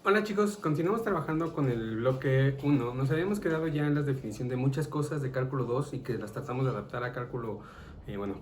Hola chicos, continuamos trabajando con el bloque 1. Nos habíamos quedado ya en la definición de muchas cosas de cálculo 2 y que las tratamos de adaptar a cálculo,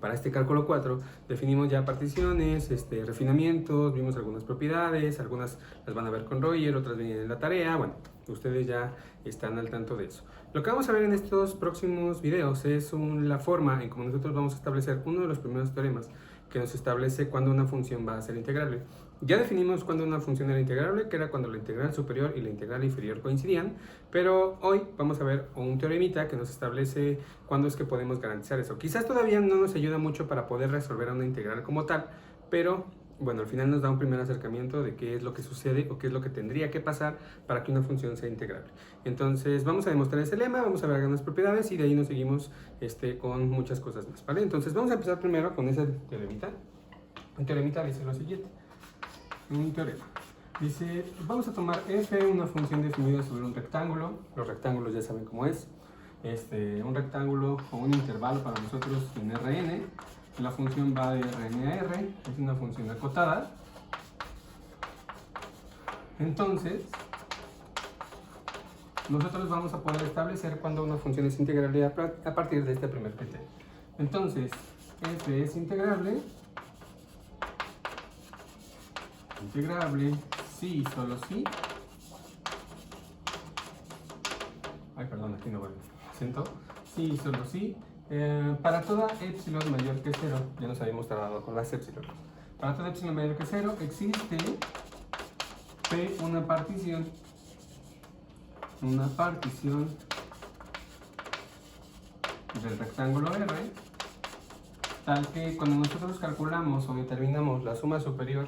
para este cálculo 4. Definimos ya particiones, refinamientos, vimos algunas propiedades, algunas las van a ver con Roger, otras vienen en la tarea. Bueno, ustedes ya están al tanto de eso. Lo que vamos a ver en estos próximos videos es la forma en cómo nosotros vamos a establecer uno de los primeros teoremas que nos establece cuándo una función va a ser integrable. Ya definimos cuándo una función era integrable, que era cuando la integral superior y la integral inferior coincidían, pero hoy vamos a ver un teoremita que nos establece cuándo es que podemos garantizar eso. Quizás todavía no nos ayuda mucho para poder resolver una integral como tal, pero bueno, al final nos da un primer acercamiento de qué es lo que sucede o qué es lo que tendría que pasar para que una función sea integrable. Entonces vamos a demostrar ese lema, vamos a ver algunas propiedades y de ahí nos seguimos con muchas cosas más, ¿vale? Entonces vamos a empezar primero con ese teoremita. Un teoremita dice lo siguiente. Un teorema. Dice, vamos a tomar f, una función definida sobre un rectángulo. Los rectángulos ya saben cómo es. Un rectángulo o un intervalo para nosotros en Rn. La función va de Rn a R, es una función acotada. Entonces, nosotros vamos a poder establecer cuando una función es integrable a partir de este primer criterio. Entonces, f es integrable si y solo si. Ay, perdón, aquí no voy. Siento. Si y solo si. Para toda epsilon mayor que 0, ya nos habíamos tardado con las epsilon. Para toda epsilon mayor que 0 existe P una partición del rectángulo R, tal que cuando nosotros calculamos o determinamos la suma superior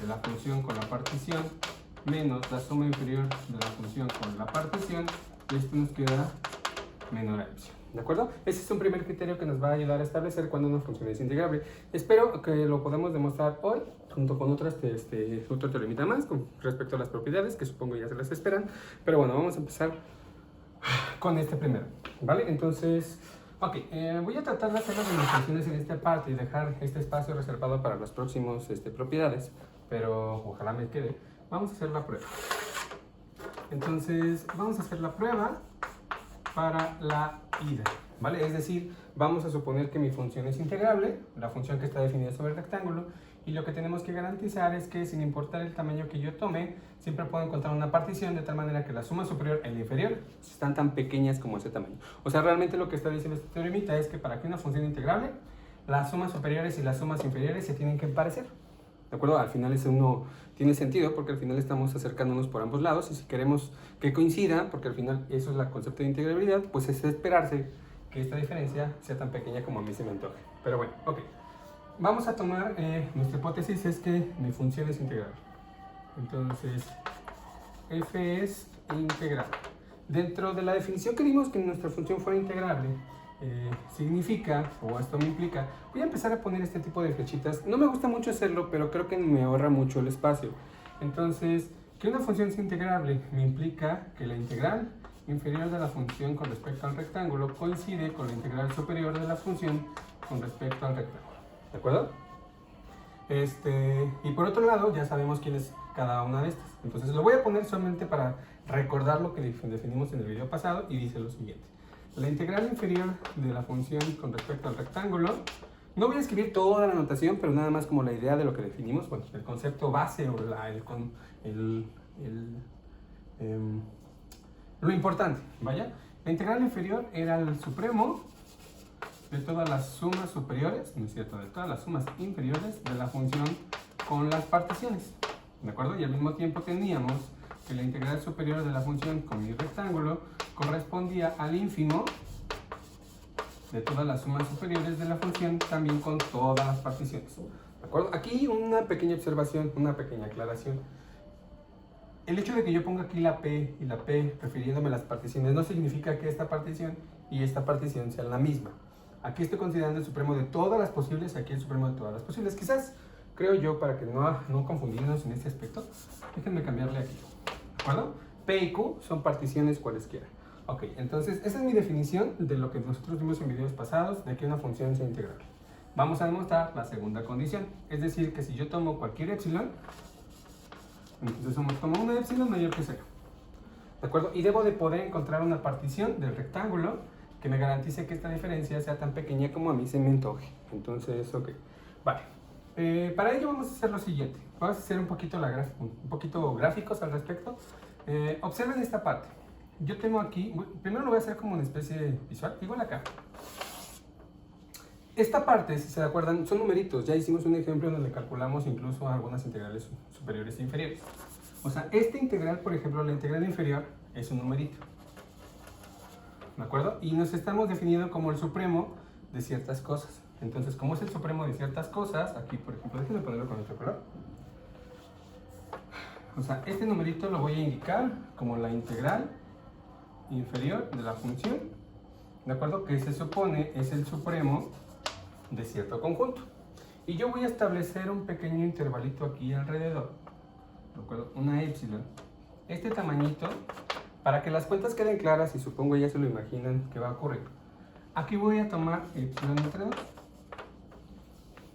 de la función con la partición menos la suma inferior de la función con la partición, esto nos queda menor a epsilon. ¿De acuerdo? Ese es un primer criterio que nos va a ayudar a establecer cuando una función es integrable. Espero que lo podamos demostrar hoy, junto con otro teoremita más con respecto a las propiedades, que supongo ya se las esperan. Pero bueno, vamos a empezar con este primero, ¿vale? Entonces, voy a tratar de hacer las demostraciones en esta parte y dejar este espacio reservado para las próximas propiedades, pero ojalá me quede. Vamos a hacer la prueba. Entonces, vamos a hacer la prueba para la ida, ¿vale? Es decir, vamos a suponer que mi función es integrable, la función que está definida sobre el rectángulo, y lo que tenemos que garantizar es que sin importar el tamaño que yo tome, siempre puedo encontrar una partición de tal manera que la suma superior y la inferior están tan pequeñas como ese tamaño. O sea, realmente lo que está diciendo este teoremita es que para que una función integrable, las sumas superiores y las sumas inferiores se tienen que parecer. ¿De acuerdo? Al final eso no tiene sentido porque al final estamos acercándonos por ambos lados y si queremos que coincida, porque al final eso es el concepto de integrabilidad, pues es esperarse que esta diferencia sea tan pequeña como a mí se me antoje. Pero bueno, ok. Vamos a tomar, nuestra hipótesis es que mi función es integrable. Entonces, f es integrable. Dentro de la definición que dimos que nuestra función fuera integrable, significa, o esto me implica, voy a empezar a poner este tipo de flechitas. No me gusta mucho hacerlo, pero creo que me ahorra mucho el espacio. Entonces, que una función sea integrable me implica que la integral inferior de la función con respecto al rectángulo coincide con la integral superior de la función con respecto al rectángulo. ¿De acuerdo? Y por otro lado, ya sabemos quién es cada una de estas. Entonces lo voy a poner solamente para recordar lo que definimos en el video pasado y dice lo siguiente. La integral inferior de la función con respecto al rectángulo, no voy a escribir toda la notación, pero nada más como la idea de lo que definimos, bueno, el concepto base o lo importante, ¿vaya? La integral inferior era el supremo de todas las sumas superiores, no es cierto, de todas las sumas inferiores de la función con las particiones, ¿de acuerdo? Y al mismo tiempo teníamos que la integral superior de la función con mi rectángulo correspondía al ínfimo de todas las sumas superiores de la función también con todas las particiones, ¿de acuerdo? Aquí una pequeña observación, una pequeña aclaración. El hecho de que yo ponga aquí la P y la P refiriéndome a las particiones no significa que esta partición y esta partición sean la misma. Aquí estoy considerando el supremo de todas las posibles, aquí el supremo de todas las posibles. Quizás, creo yo, para que no confundirnos en este aspecto, déjenme cambiarle aquí, ¿de acuerdo? P y Q son particiones cualesquiera. Ok, entonces esa es mi definición de lo que nosotros vimos en videos pasados, de que una función sea integrable. Vamos a demostrar la segunda condición, es decir, que si yo tomo cualquier epsilon, Entonces somos como una epsilon mayor que 0. ¿De acuerdo? Y debo de poder encontrar una partición del rectángulo que me garantice que esta diferencia sea tan pequeña como a mí se me antoje. Entonces, ok. Vale. Para ello vamos a hacer lo siguiente. Vamos a hacer un poquito gráficos al respecto. Observen esta parte. Yo tengo aquí, primero lo voy a hacer como una especie visual, igual acá. Esta parte, si se acuerdan, son numeritos. Ya hicimos un ejemplo donde calculamos incluso algunas integrales superiores e inferiores. O sea, este integral, por ejemplo, la integral inferior es un numerito. ¿De acuerdo? Y nos estamos definiendo como el supremo de ciertas cosas. Entonces, como es el supremo de ciertas cosas, aquí, por ejemplo, déjenme ponerlo con otro color. O sea, este numerito lo voy a indicar como la integral inferior de la función, ¿de acuerdo? Que se supone es el supremo de cierto conjunto. Y yo voy a establecer un pequeño intervalito aquí alrededor, ¿de acuerdo? Una epsilon. Este tamañito, para que las cuentas queden claras, y supongo ya se lo imaginan que va a ocurrir, aquí voy a tomar epsilon entre 2.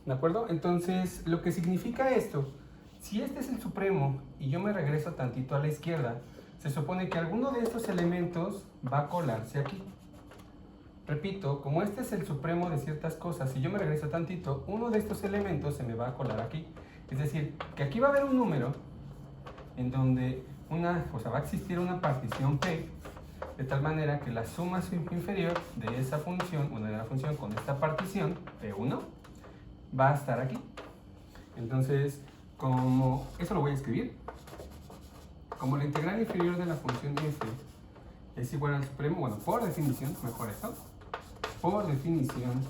¿De acuerdo? Entonces, lo que significa esto, si este es el supremo y yo me regreso tantito a la izquierda, se supone que alguno de estos elementos va a colarse aquí. Repito, como este es el supremo de ciertas cosas, si yo me regreso tantito, uno de estos elementos se me va a colar aquí. Es decir, que aquí va a haber un número en donde va a existir una partición P, de tal manera que la suma inferior de esa función, de la función con esta partición, P1, va a estar aquí. Entonces, como eso lo voy a escribir, como la integral inferior de la función f es igual al supremo, bueno, por definición, mejor esto, por definición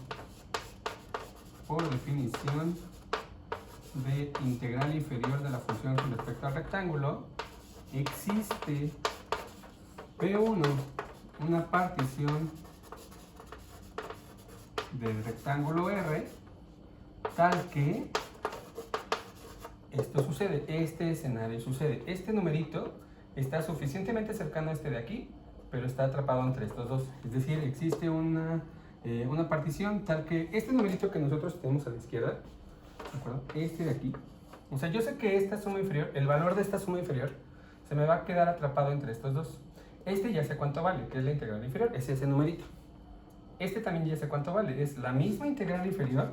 de integral inferior de la función con respecto al rectángulo, existe P1, una partición del rectángulo R, tal que esto sucede, este escenario sucede. Este numerito está suficientemente cercano a este de aquí, pero está atrapado entre estos dos. Es decir, existe una partición tal que este numerito que nosotros tenemos a la izquierda, ¿de acuerdo? Este de aquí, o sea, yo sé que esta suma inferior, el valor de esta suma inferior, se me va a quedar atrapado entre estos dos. Este ya sé cuánto vale, que es la integral inferior, es ese numerito. Este también ya sé cuánto vale, es la misma integral inferior,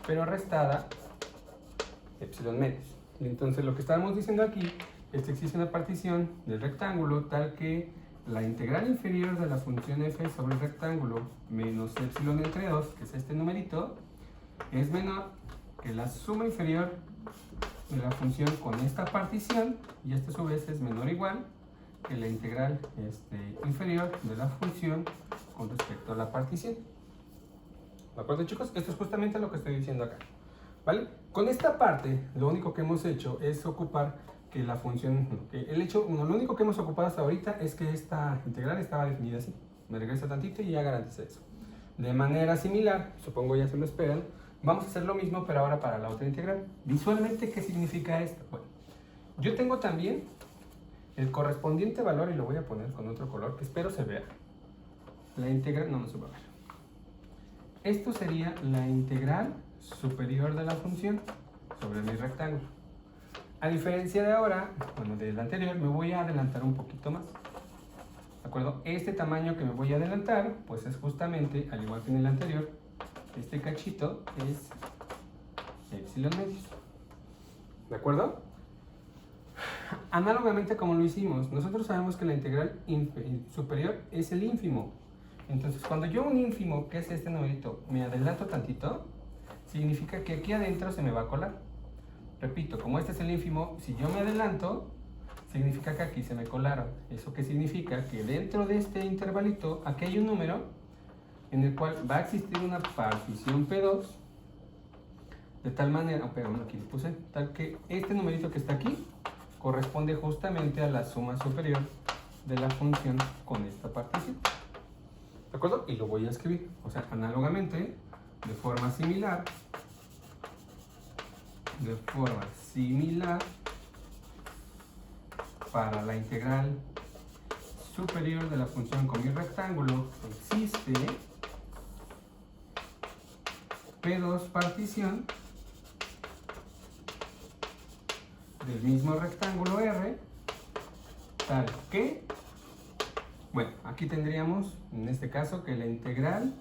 pero restada epsilon medios. Entonces lo que estábamos diciendo aquí es que existe una partición del rectángulo tal que la integral inferior de la función f sobre el rectángulo menos epsilon entre 2, que es este numerito, es menor que la suma inferior de la función con esta partición, y esta a su vez es menor o igual que la integral inferior de la función con respecto a la partición. ¿De acuerdo, chicos? Esto es justamente lo que estoy diciendo acá. ¿Vale? Con esta parte, lo único que hemos hecho es ocupar que la función, lo único que hemos ocupado hasta ahorita es que esta integral estaba definida así. Me regreso tantito y ya garantiza eso. De manera similar, supongo ya se lo esperan, vamos a hacer lo mismo, pero ahora para la otra integral. Visualmente, ¿qué significa esto? Bueno, yo tengo también el correspondiente valor, y lo voy a poner con otro color, que espero se vea. La integral, no se va a ver. Esto sería la integral superior de la función sobre mi rectángulo. A diferencia de ahora, del anterior, me voy a adelantar un poquito más. ¿De acuerdo? Este tamaño que me voy a adelantar, pues es justamente, al igual que en el anterior, este cachito es epsilon medios. ¿De acuerdo? Análogamente como lo hicimos, nosotros sabemos que la integral superior es el ínfimo. Entonces, cuando yo un ínfimo, que es este numerito, me adelanto tantito, significa que aquí adentro se me va a colar. Repito, como este es el ínfimo, si yo me adelanto, significa que aquí se me colaron. ¿Eso qué significa? Que dentro de este intervalito, aquí hay un número en el cual va a existir una partición P2, de tal manera, aquí lo puse, tal que este numerito que está aquí corresponde justamente a la suma superior de la función con esta partición. ¿De acuerdo? Y lo voy a escribir. O sea, análogamente, de forma similar, para la integral superior de la función con mi rectángulo, existe P2 partición del mismo rectángulo R, tal que, bueno, aquí tendríamos en este caso que la integral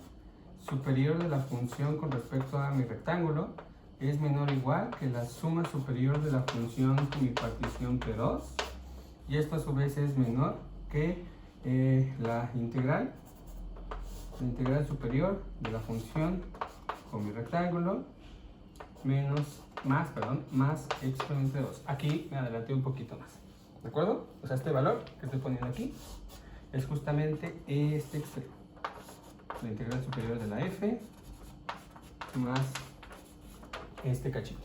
superior de la función con respecto a mi rectángulo es menor o igual que la suma superior de la función con mi partición P2, y esto a su vez es menor que la integral superior de la función con mi rectángulo más exponente 2. Aquí me adelanté un poquito más, ¿de acuerdo? O sea, este valor que estoy poniendo aquí es justamente este extremo, la integral superior de la f más este cachito.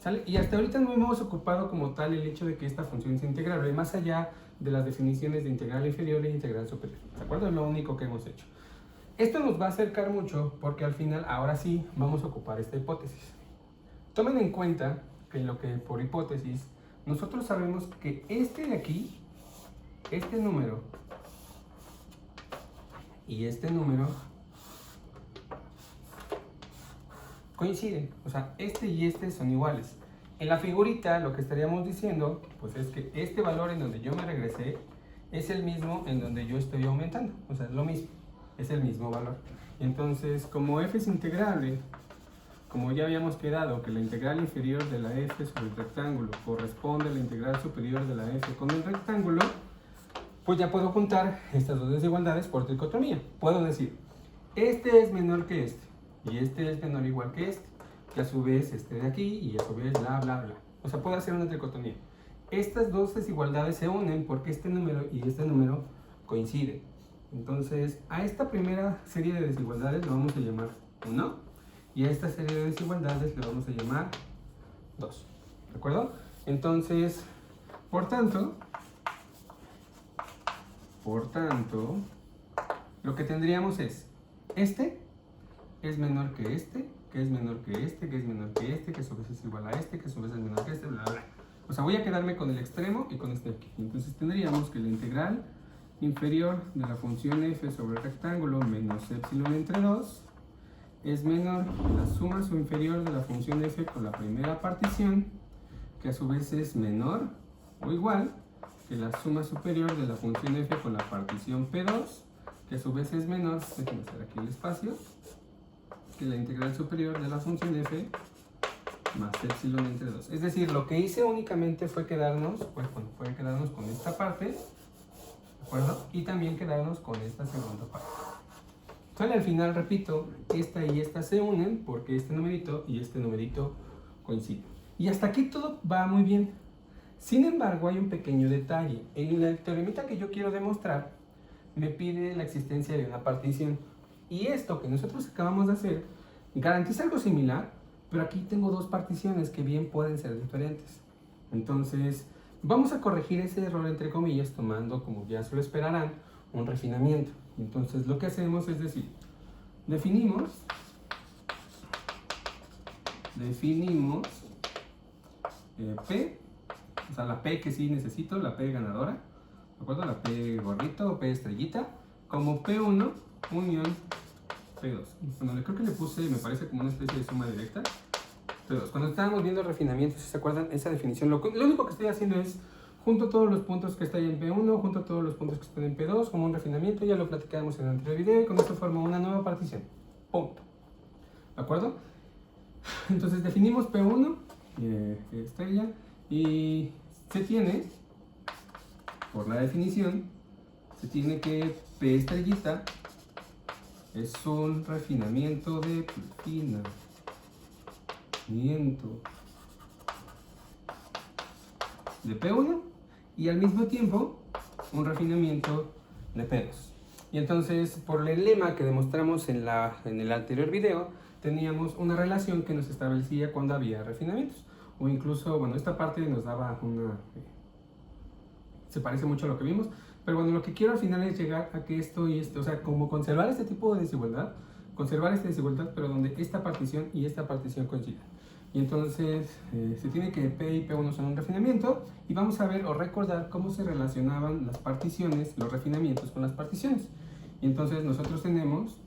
¿Sale? Y hasta ahorita no hemos ocupado como tal el hecho de que esta función es integrable, más allá de las definiciones de integral inferior e integral superior. ¿De acuerdo? Es lo único que hemos hecho. Esto nos va a acercar mucho porque al final, ahora sí, vamos a ocupar esta hipótesis. Tomen en cuenta que lo que por hipótesis, nosotros sabemos que este de aquí, este número y este número coinciden, o sea, este y este son iguales. En la figurita lo que estaríamos diciendo, pues es que este valor en donde yo me regresé es el mismo en donde yo estoy aumentando, o sea, es lo mismo, es el mismo valor. Entonces, como f es integrable, como ya habíamos quedado que la integral inferior de la f sobre el rectángulo corresponde a la integral superior de la f con el rectángulo, pues ya puedo juntar estas dos desigualdades por tricotomía. Puedo decir, este es menor que este, y este es menor o igual que este, que a su vez este de aquí, y a su vez bla, bla, bla. O sea, puedo hacer una tricotomía. Estas dos desigualdades se unen porque este número y este número coinciden. Entonces, a esta primera serie de desigualdades lo vamos a llamar 1, y a esta serie de desigualdades le vamos a llamar 2. ¿De acuerdo? Entonces, por tanto, lo que tendríamos es, este es menor que este, que es menor que este, que es menor que este, que a su vez es igual a este, que a su vez es menor que este, bla, bla. O sea, voy a quedarme con el extremo y con este aquí. Entonces tendríamos que la integral inferior de la función f sobre el rectángulo menos epsilon entre 2 es menor que la suma inferior de la función f con la primera partición, que a su vez es menor o igual que la suma superior de la función f con la partición P2, que a su vez es menor, déjenme hacer aquí el espacio, que la integral superior de la función f más epsilon entre 2. Es decir, lo que hice únicamente fue quedarnos, con esta parte, ¿de acuerdo? Y también quedarnos con esta segunda parte. Entonces, al final, repito, esta y esta se unen porque este numerito y este numerito coinciden. Y hasta aquí todo va muy bien. Sin embargo, hay un pequeño detalle. En el teoremita que yo quiero demostrar, me pide la existencia de una partición. Y esto que nosotros acabamos de hacer garantiza algo similar, pero aquí tengo dos particiones que bien pueden ser diferentes. Entonces, vamos a corregir ese error entre comillas, tomando, como ya se lo esperarán, un refinamiento. Entonces, lo que hacemos es decir, definimos P, o sea, la P que sí necesito, la P ganadora, ¿de acuerdo? La P gorrito o P estrellita, como P1 unión P2. Bueno, creo que le puse, me parece como una especie de suma directa, P2. Cuando estábamos viendo refinamientos, ¿se acuerdan? Esa definición, lo único que estoy haciendo es junto todos los puntos que están en P1, junto todos los puntos que están en P2, como un refinamiento, ya lo platicamos en el anterior video, y con esto forma una nueva partición. Punto. ¿De acuerdo? Entonces definimos P1, estrella, y se tiene, por la definición, se tiene que P estrellita es un refinamiento de P1 y al mismo tiempo un refinamiento de P2. Y entonces, por el lema que demostramos en el anterior video, teníamos una relación que nos establecía cuando había refinamientos. O incluso, bueno, esta parte nos daba se parece mucho a lo que vimos, pero bueno, lo que quiero al final es llegar a que esto y esto, o sea, como conservar este tipo de desigualdad, pero donde esta partición y esta partición coinciden. Y entonces se tiene que P y P1 son un refinamiento, y vamos a ver o recordar cómo se relacionaban las particiones, los refinamientos con las particiones. Y entonces nosotros sabemos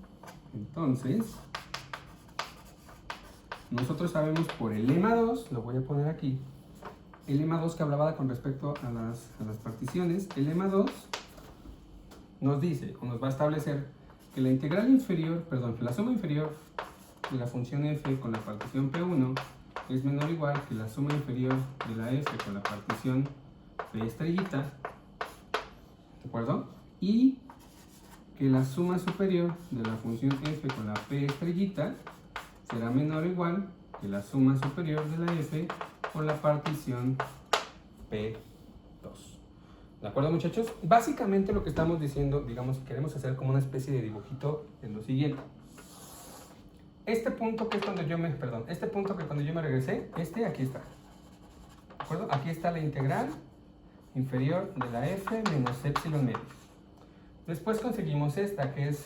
por el lema 2, lo voy a poner aquí, el lema 2 que hablaba con respecto a las particiones. El lema 2 nos dice, o nos va a establecer que la integral inferior, perdón, que la suma inferior de la función f con la partición P1 es menor o igual que la suma inferior de la f con la partición P estrellita, ¿de acuerdo? Y que la suma superior de la función f con la P estrellita será menor o igual que la suma superior de la f con la partición P2. ¿De acuerdo, muchachos? Básicamente lo que estamos diciendo, digamos, queremos hacer como una especie de dibujito en lo siguiente. Este punto que es cuando yo me, perdón, este punto que cuando yo me regresé, aquí está. ¿De acuerdo? Aquí está la integral inferior de la f menos epsilon medio. Después conseguimos esta, que es,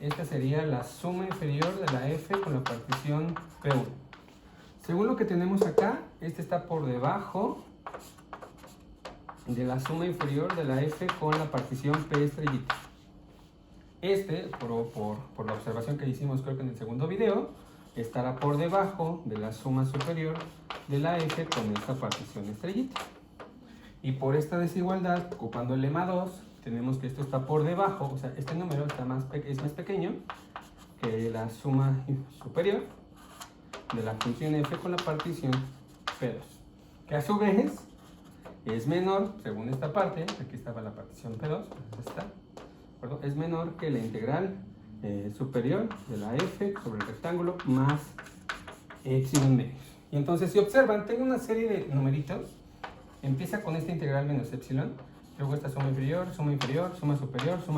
esta sería la suma inferior de la f con la partición P1. Según lo que tenemos acá, este está por debajo de la suma inferior de la f con la partición P estrellita. Por la observación que hicimos creo que en el segundo video, estará por debajo de la suma superior de la f con esta partición estrellita. Y por esta desigualdad, ocupando el lema 2, tenemos que esto está por debajo, o sea, este número es más pequeño que la suma superior de la función f con la partición P2, que a su vez es menor, según esta parte, aquí estaba la partición P2, es menor que la integral superior de la f sobre el rectángulo más epsilon medio. Y entonces, si observan, tengo una serie de numeritos. Empieza con esta integral menos epsilon, luego esta suma inferior, suma inferior, suma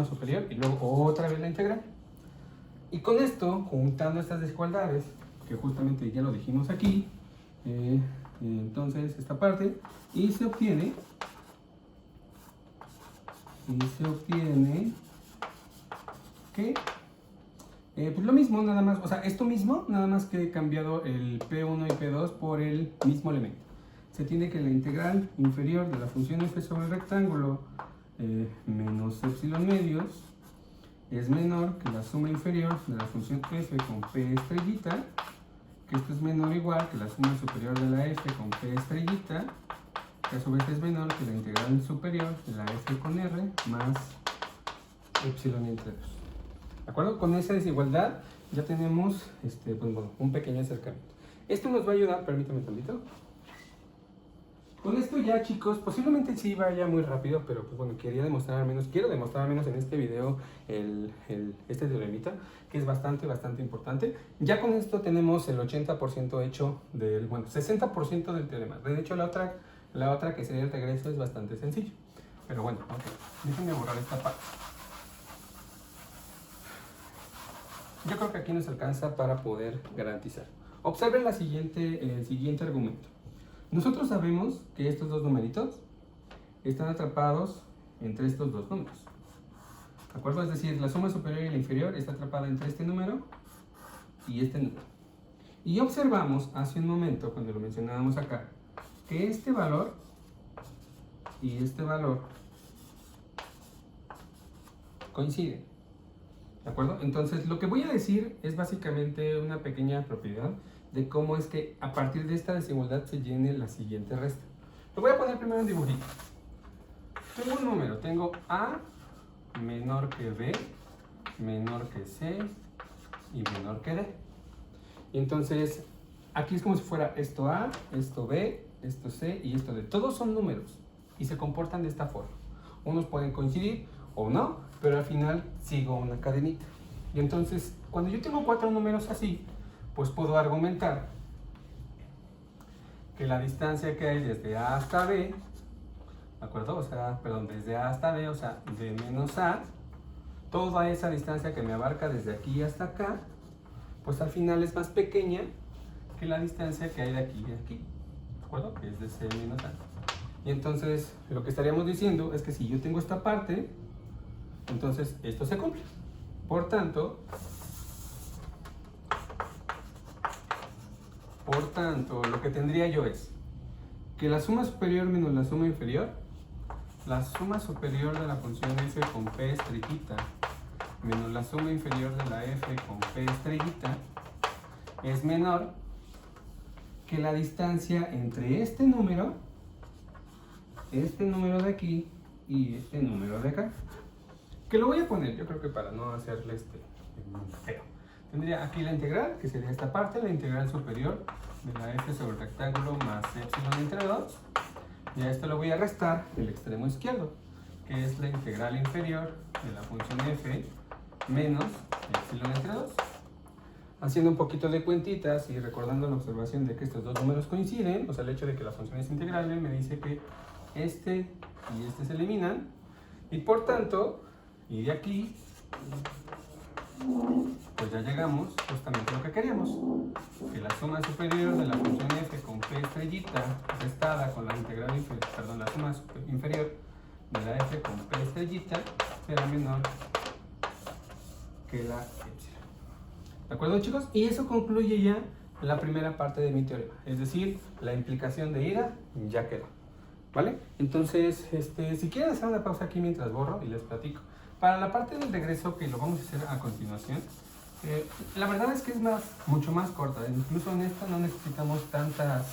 superior, y luego otra vez la integral. Y con esto, juntando estas desigualdades, que justamente ya lo dijimos aquí, entonces esta parte, y se obtiene que pues lo mismo, nada más, o sea, esto mismo, nada más que he cambiado el P1 y P2 por el mismo elemento. Se tiene que la integral inferior de la función f sobre el rectángulo menos epsilon medios es menor que la suma inferior de la función f con P estrellita, que esto es menor o igual que la suma superior de la f con P estrellita, que a su vez es menor que la integral superior de la f con R más epsilon entre 2. ¿De acuerdo? Con esa desigualdad ya tenemos pues, bueno, un pequeño acercamiento. Esto nos va a ayudar, permítame tantito. Con esto ya, chicos, posiblemente sí vaya muy rápido, pero pues bueno, quiero demostrar al menos en este video este teoremita, que es bastante importante. Ya con esto tenemos el 80% hecho del, bueno, 60% del teorema. De hecho, la otra que sería el regreso es bastante sencillo. Pero bueno, okay. Déjenme borrar esta parte. Yo creo que aquí nos alcanza para poder garantizar. Observen el siguiente argumento. Nosotros sabemos que estos dos numeritos están atrapados entre estos dos números. ¿De acuerdo? Es decir, la suma superior y la inferior está atrapada entre este número y este número. Y observamos hace un momento, cuando lo mencionábamos acá, que este valor y este valor coinciden. ¿De acuerdo? Entonces, lo que voy a decir es básicamente una pequeña propiedad de cómo es que a partir de esta desigualdad se llene la siguiente resta. Lo voy a poner primero en dibujito. Tengo un número, tengo A menor que B, menor que C y menor que D. Y entonces, aquí es como si fuera esto A, esto B, esto C y esto D. Todos son números y se comportan de esta forma. Unos pueden coincidir o no, pero al final sigo una cadenita. Y entonces, cuando yo tengo 4 números así, pues puedo argumentar que la distancia que hay desde A hasta B, ¿de acuerdo? O sea, perdón, desde A hasta B, o sea, de menos A, toda esa distancia que me abarca desde aquí hasta acá, pues al final es más pequeña que la distancia que hay de aquí a aquí, ¿de acuerdo? Que es de C menos A. Y entonces, lo que estaríamos diciendo es que si yo tengo esta parte, entonces esto se cumple. Por tanto, lo que tendría yo es que la suma superior menos la suma inferior, la suma superior de la función f con P estrellita menos la suma inferior de la f con P estrellita es menor que la distancia entre este número de aquí y este número de acá, que lo voy a poner, yo creo que para no hacerle feo. Tendría aquí la integral, que sería esta parte, la integral superior de la f sobre el rectángulo más epsilon entre 2. Y a esto lo voy a restar del extremo izquierdo, que es la integral inferior de la función f menos epsilon entre 2. Haciendo un poquito de cuentitas y recordando la observación de que estos dos números coinciden, o sea, el hecho de que la función es integrable me dice que este y este se eliminan, y por tanto, y de aquí, pues ya llegamos justamente a lo que queríamos, que la suma superior de la función f con p estrellita restada con la integral inferior, perdón, la suma inferior de la f con p estrellita será menor que la epsilon. ¿De acuerdo, chicos? Y eso concluye ya la primera parte de mi teorema, es decir, la implicación de ida ya quedó, ¿vale? Entonces, si quieren hacer una pausa aquí mientras borro y les platico. Para la parte del regreso, que lo vamos a hacer a continuación, la verdad es que es mucho más corta. Incluso en esta no necesitamos tantas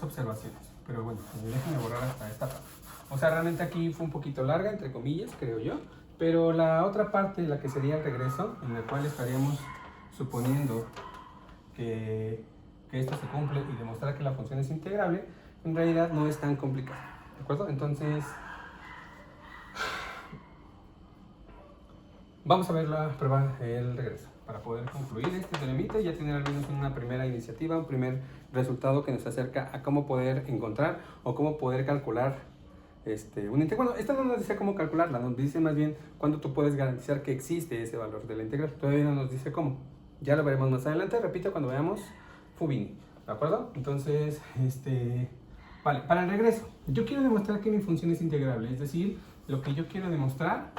observaciones. Pero bueno, déjenme borrar hasta esta parte. O sea, realmente aquí fue un poquito larga, entre comillas, creo yo. Pero la otra parte, la que sería el regreso, en la cual estaríamos suponiendo que esto se cumple y demostrar que la función es integrable, en realidad no es tan complicado. ¿De acuerdo? Entonces, vamos a ver la prueba del regreso para poder concluir este teoremita y ya tener al menos una primera iniciativa, un primer resultado que nos acerca a cómo poder encontrar o cómo poder calcular un integral. Bueno, esta no nos dice cómo calcularla, nos dice más bien cuándo tú puedes garantizar que existe ese valor de la integral. Todavía no nos dice cómo. Ya lo veremos más adelante, repito, cuando veamos Fubini. ¿De acuerdo? Entonces, vale, para el regreso, yo quiero demostrar que mi función es integrable, es decir, lo que yo quiero demostrar,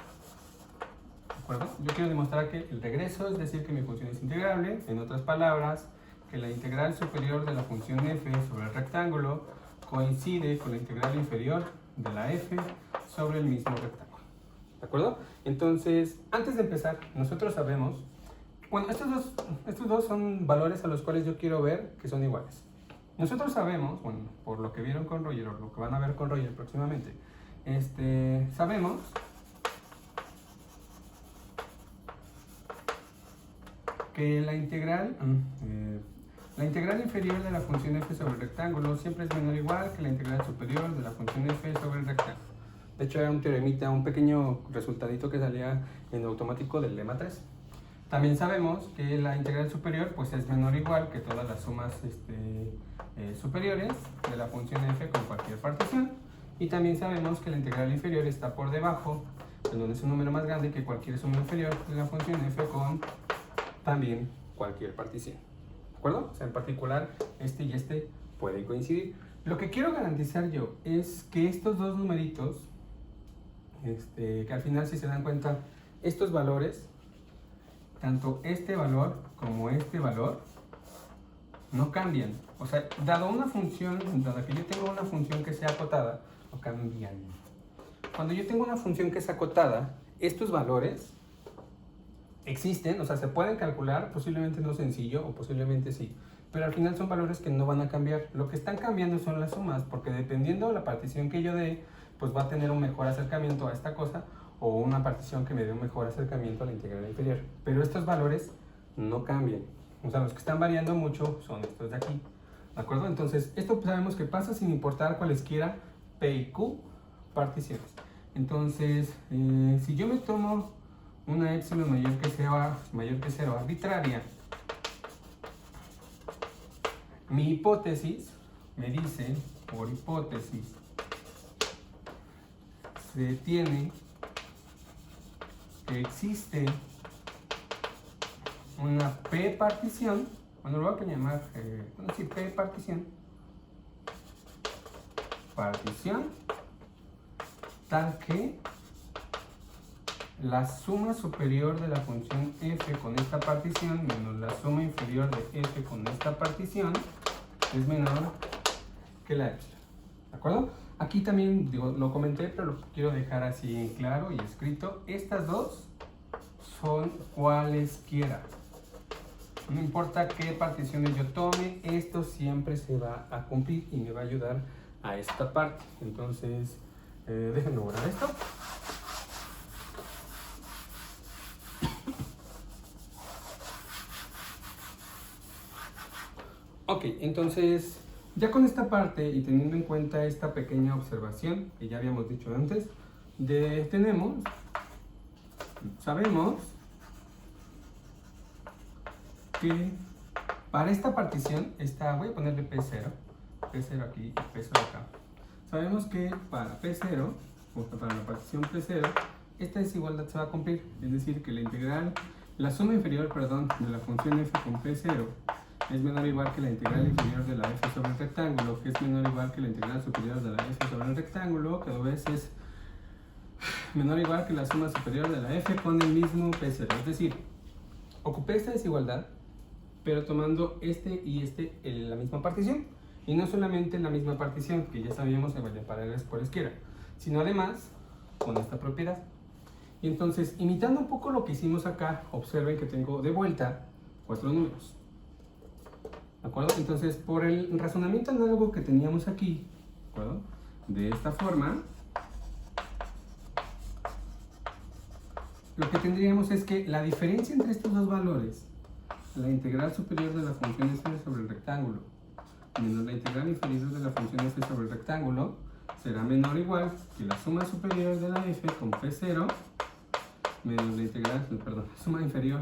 ¿de acuerdo? Yo quiero demostrar que el regreso es decir que mi función es integrable, en otras palabras, que la integral superior de la función f sobre el rectángulo coincide con la integral inferior de la f sobre el mismo rectángulo. ¿De acuerdo? Entonces, antes de empezar, nosotros sabemos, bueno, estos dos son valores a los cuales yo quiero ver que son iguales. Nosotros sabemos, bueno, por lo que vieron con Roger, o lo que van a ver con Roger próximamente, sabemos que la integral inferior de la función f sobre el rectángulo siempre es menor o igual que la integral superior de la función f sobre el rectángulo. De hecho, era un teoremita, un pequeño resultadito que salía en automático del lema 3. También sabemos que la integral superior pues es menor o igual que todas las sumas superiores de la función f con cualquier partición. Y también sabemos que la integral inferior está por debajo, en donde es un número más grande que cualquier suma inferior de la función f con también cualquier partición. ¿De acuerdo? O sea, en particular, y pueden coincidir. Lo que quiero garantizar yo es que estos dos numeritos, que al final, si se dan cuenta, estos valores, tanto este valor como este valor, no cambian. O sea, dado que yo tengo una función que sea acotada, no cambian. Cuando yo tengo una función que es acotada, estos valores existen, o sea, se pueden calcular, posiblemente no sencillo o posiblemente sí, pero al final son valores que no van a cambiar. Lo que están cambiando son las sumas, porque dependiendo de la partición que yo dé, pues va a tener un mejor acercamiento a esta cosa o una partición que me dé un mejor acercamiento a la integral inferior. Pero estos valores no cambian. O sea, los que están variando mucho son estos de aquí. ¿De acuerdo? Entonces, esto sabemos que pasa sin importar cualesquiera P y Q particiones. Entonces, si yo me tomo una epsilon mayor que 0 arbitraria, mi hipótesis me dice, por hipótesis, se tiene que existe una P partición, bueno, lo voy a llamar, P partición, tal que la suma superior de la función f con esta partición menos la suma inferior de f con esta partición es menor que la epsilon. ¿De acuerdo? Aquí también lo comenté, pero lo quiero dejar así en claro y escrito. Estas dos son cualesquiera. No importa qué particiones yo tome, esto siempre se va a cumplir y me va a ayudar a esta parte. Entonces, déjenme borrar esto. Ok, entonces ya con esta parte y teniendo en cuenta esta pequeña observación que ya habíamos dicho antes, sabemos que para esta partición, voy a ponerle P0 aquí y P0 acá. Sabemos que para P0, o para la partición P0, esta desigualdad se va a cumplir, es decir, que la suma inferior, de la función f con P0 es menor o igual que la integral inferior de la f sobre el rectángulo, que es menor o igual que la integral superior de la f sobre el rectángulo, que a veces es menor o igual que la suma superior de la f con el mismo P0. Es decir, ocupé esta desigualdad, pero tomando este y este en la misma partición. Y no solamente en la misma partición, que ya sabíamos que valía para por izquierda, sino además con esta propiedad. Y entonces, imitando un poco lo que hicimos acá, observen que tengo de vuelta 4 números. ¿De acuerdo? Entonces, por el razonamiento análogo que teníamos aquí, ¿de acuerdo? De esta forma, lo que tendríamos es que la diferencia entre estos dos valores, la integral superior de la función f sobre el rectángulo menos la integral inferior de la función f sobre el rectángulo, será menor o igual que la suma superior de la f con P0 menos la suma inferior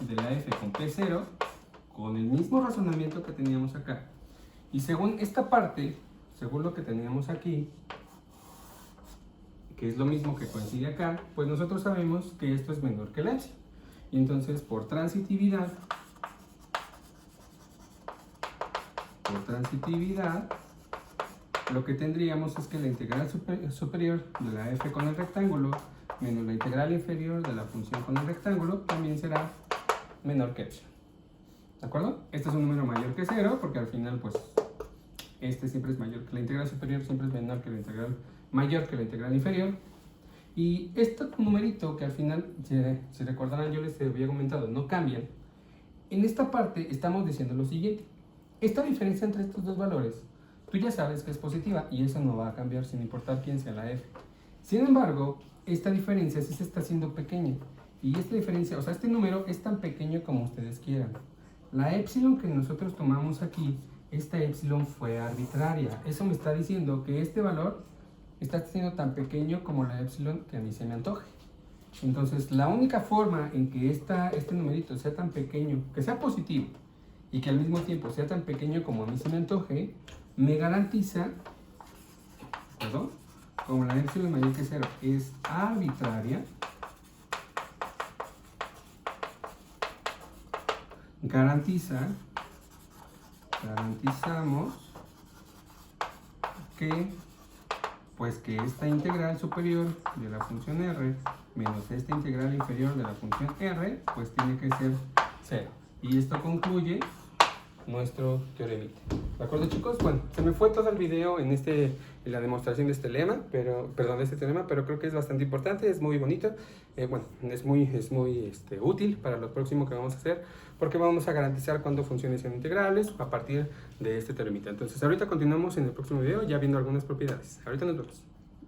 de la f con P0 con el mismo razonamiento que teníamos acá. Y según esta parte, según lo que teníamos aquí, que es lo mismo que coincide acá, pues nosotros sabemos que esto es menor que la epsilon. Y entonces por transitividad, lo que tendríamos es que la integral superior de la f con el rectángulo menos la integral inferior de la función con el rectángulo también será menor que epsilon. ¿De acuerdo? Este es un número mayor que 0 porque al final pues este siempre es mayor que la integral superior, siempre es mayor que la integral inferior. Y este numerito que al final, si recordarán, yo les había comentado, no cambian. En esta parte estamos diciendo lo siguiente. Esta diferencia entre estos dos valores, tú ya sabes que es positiva y eso no va a cambiar sin importar quién sea la f. Sin embargo, esta diferencia sí se está haciendo pequeña. Y esta diferencia, o sea, este número es tan pequeño como ustedes quieran. La epsilon que nosotros tomamos aquí, esta epsilon fue arbitraria. Eso me está diciendo que este valor está siendo tan pequeño como la epsilon que a mí se me antoje. Entonces, la única forma en que este numerito sea tan pequeño, que sea positivo, y que al mismo tiempo sea tan pequeño como a mí se me antoje, me garantiza, ¿perdón? Como la epsilon mayor que 0 es arbitraria, garantizamos que esta integral superior de la función r menos esta integral inferior de la función r, pues tiene que ser 0. Y esto concluye nuestro teoremita. ¿De acuerdo, chicos? Bueno, se me fue todo el video en la demostración de este lema, de este teorema, pero creo que es bastante importante, es muy bonito, es muy útil para lo próximo que vamos a hacer, porque vamos a garantizar cuándo funciones son integrales a partir de este teoremita. Entonces, ahorita continuamos en el próximo video ya viendo algunas propiedades. Ahorita nos vemos.